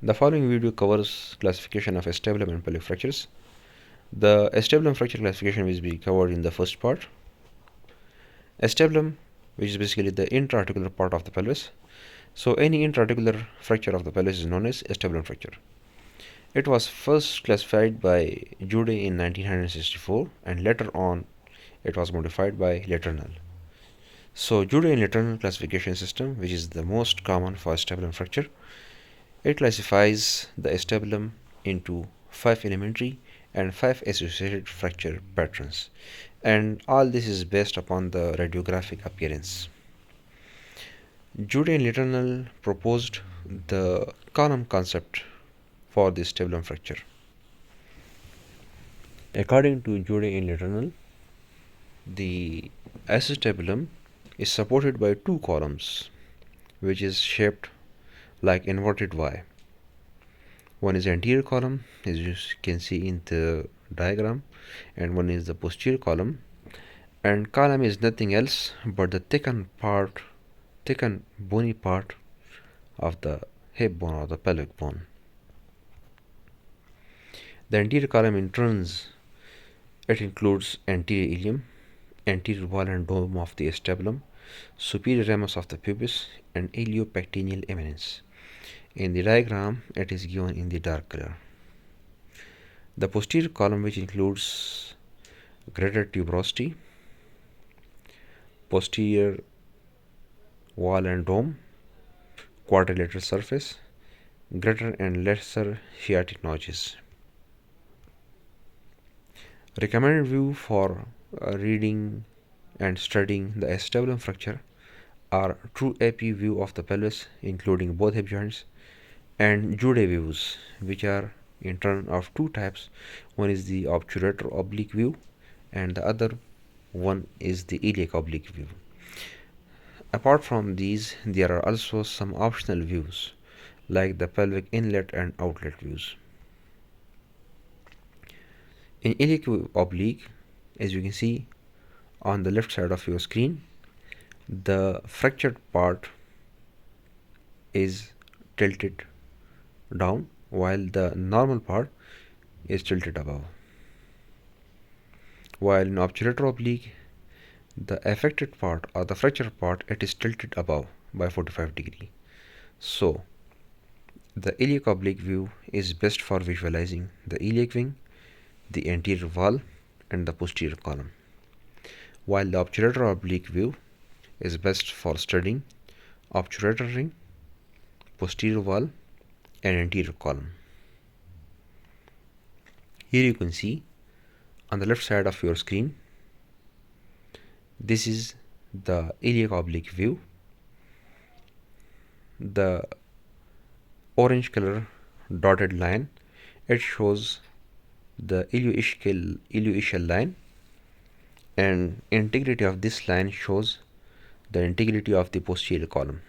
The following video covers classification of acetabulum and pelvic fractures. The acetabulum fracture classification will be covered in the first part. Acetabulum, which is basically the intra-articular part of the pelvis. So any intra-articular fracture of the pelvis is known as acetabulum fracture. It was first classified by Jude in 1964 and later on it was modified by Letournel. So Jude and Letournel classification system, which is the most common for acetabulum fracture, it classifies the acetabulum into 5 elementary and 5 associated fracture patterns, and all this is based upon the radiographic appearance. Jude and Letournel proposed the column concept for the acetabulum fracture. According to Jude and Letournel, the acetabulum is supported by 2 columns, which is shaped like inverted Y. One is anterior column, as you can see in the diagram, and one is the posterior column. And column is nothing else but the thickened bony part of the hip bone or the pelvic bone. The anterior column in turns, it includes anterior ilium, anterior wall and dome of the acetabulum, superior ramus of the pubis, and iliopectineal eminence. In the diagram, it is given in the dark color. The posterior column, which includes greater tuberosity, posterior wall and dome, quadrilateral surface, greater and lesser sciatic notches. Recommended view for reading and studying the acetabulum fracture are true AP view of the pelvis, including both hip joints, and Jude views, which are in turn of 2 types. One is the obturator oblique view and the other one is the iliac oblique view. Apart from these, there are also some optional views like the pelvic inlet and outlet views. In iliac oblique, as you can see on the left side of your screen, the fractured part is tilted down while the normal part is tilted above. While in obturator oblique, the affected part or the fractured part, it is tilted above by 45 degree. So the iliac oblique view is best for visualizing the iliac wing, the anterior wall, and the posterior column, while the obturator oblique view is best for studying obturator ring, posterior wall, and anterior column. Here you can see on the left side of your screen, this is the iliac oblique view. The orange color dotted line, it shows the ilioischial line, and integrity of this line shows the integrity of the posterior column.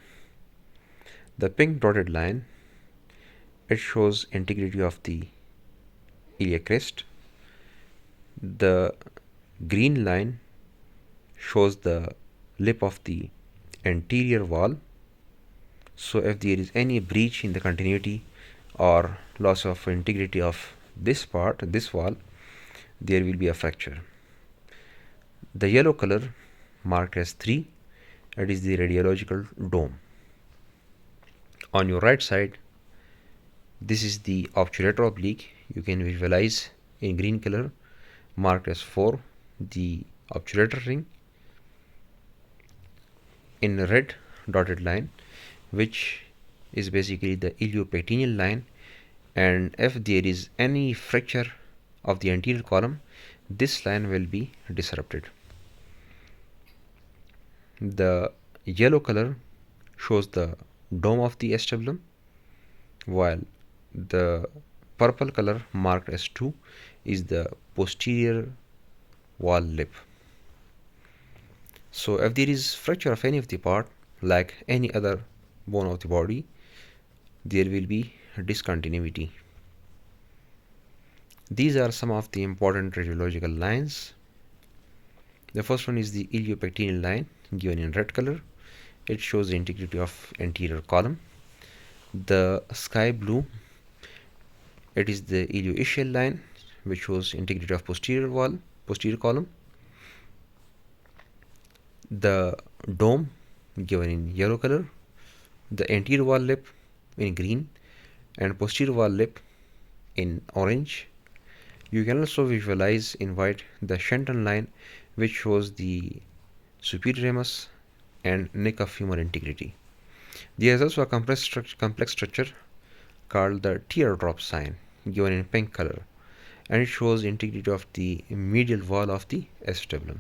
The pink dotted line, it shows integrity of the iliac crest. The green line shows the lip of the anterior wall. So if there is any breach in the continuity or loss of integrity of this wall, there will be a fracture. The yellow color marked as 3, it is the radiological dome. On your right side, this is the obturator oblique. You can visualize in green color marked as 4 the obturator ring, in red dotted line, which is basically the iliopectineal line, and if there is any fracture of the anterior column, this line will be disrupted. The yellow color shows the dome of the acetabulum, while the purple color marked as 2 is the posterior wall lip. So if there is fracture of any of the part, like any other bone of the body, there will be discontinuity. These are some of the important radiological lines. The first one is the iliopectineal line given in red color. It shows the integrity of anterior column. The sky blue, it is the ilioischial line which shows integrity of posterior column. The dome given in yellow color, the anterior wall lip in green, and posterior wall lip in orange. You can also visualize in white the Shenton line which shows the superior ramus and neck of femur integrity. There is also a complex structure called the teardrop sign given in pink color, and it shows integrity of the medial wall of the acetabulum.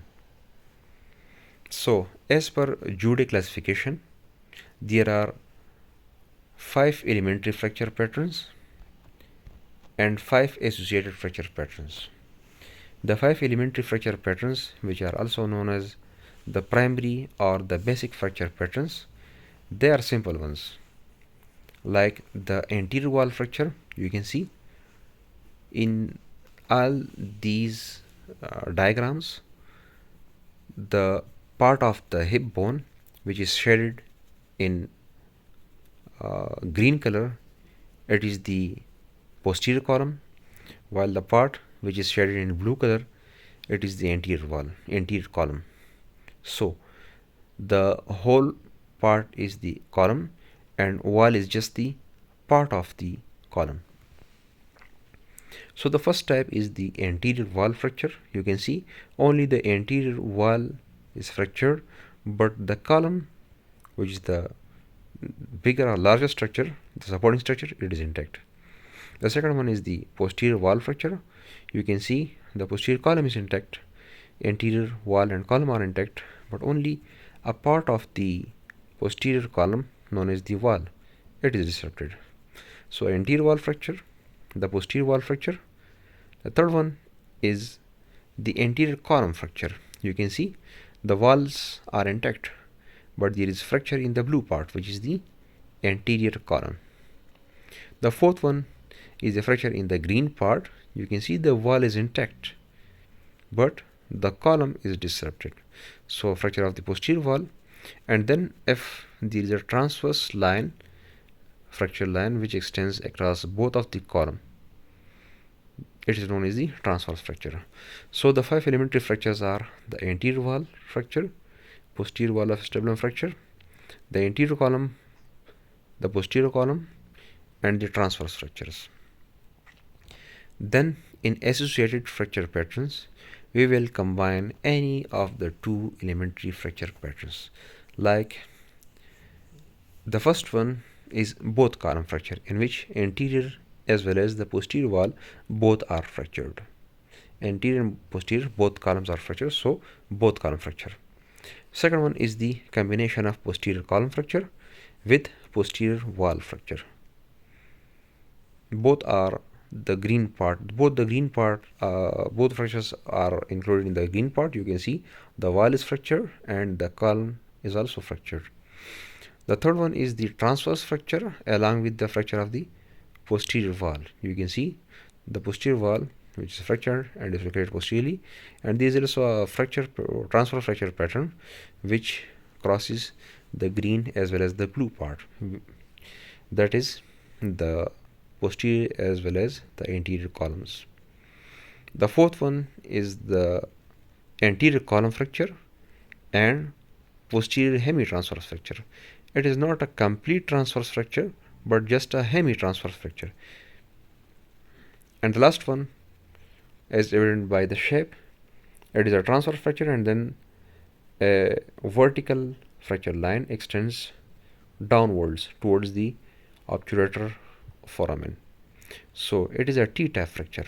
So, as per Jude classification, there are 5 elementary fracture patterns and 5 associated fracture patterns. The 5 elementary fracture patterns, which are also known as the primary or the basic fracture patterns, they are simple ones. Like the anterior wall fracture, you can see in all these diagrams, the part of the hip bone which is shaded in green color, it is the posterior column, while the part which is shaded in blue color, it is the anterior column. So the whole part is the column and wall is just the part of the column. So the first type is the anterior wall fracture. You can see only the anterior wall is fractured, but the column, which is the bigger or larger structure, the supporting structure, it is intact. The second one is the posterior wall fracture. You can see the posterior column is intact, anterior wall and column are intact, but only a part of the posterior column known as the wall, it is disrupted. So anterior wall fracture, the posterior wall fracture. The third one is the anterior column fracture. You can see the walls are intact, but there is fracture in the blue part, which is the anterior column. The fourth one is a fracture in the green part. You can see the wall is intact, but the column is disrupted. So fracture of the posterior wall. And then if there is a transverse line, fracture line, which extends across both of the column, it is known as the transverse fracture. So the 5 elementary fractures are the anterior wall fracture, posterior wall of acetabulum fracture, the anterior column, the posterior column, and the transverse fractures. Then in associated fracture patterns, we will combine any of the 2 elementary fracture patterns. Like the first one is both column fracture, in which anterior as well as the posterior wall both are fractured. Anterior and posterior both columns are fractured, so both column fracture. Second one is the combination of posterior column fracture with posterior wall fracture. Both are the green part, both fractures are included in the green part. You can see the wall is fractured and the column is also fractured. The third one is the transverse fracture along with the fracture of the posterior wall. You can see the posterior wall which is fractured and is located posteriorly, and there is also a transverse fracture pattern which crosses the green as well as the blue part, that is the posterior as well as the anterior columns. The fourth one is the anterior column fracture and posterior hemi-transverse fracture. It is not a complete transverse fracture, but just a hemi-transverse fracture. And the last one, as evident by the shape, it is a transverse fracture, and then a vertical fracture line extends downwards towards the obturator foramen. So it is a T-type fracture.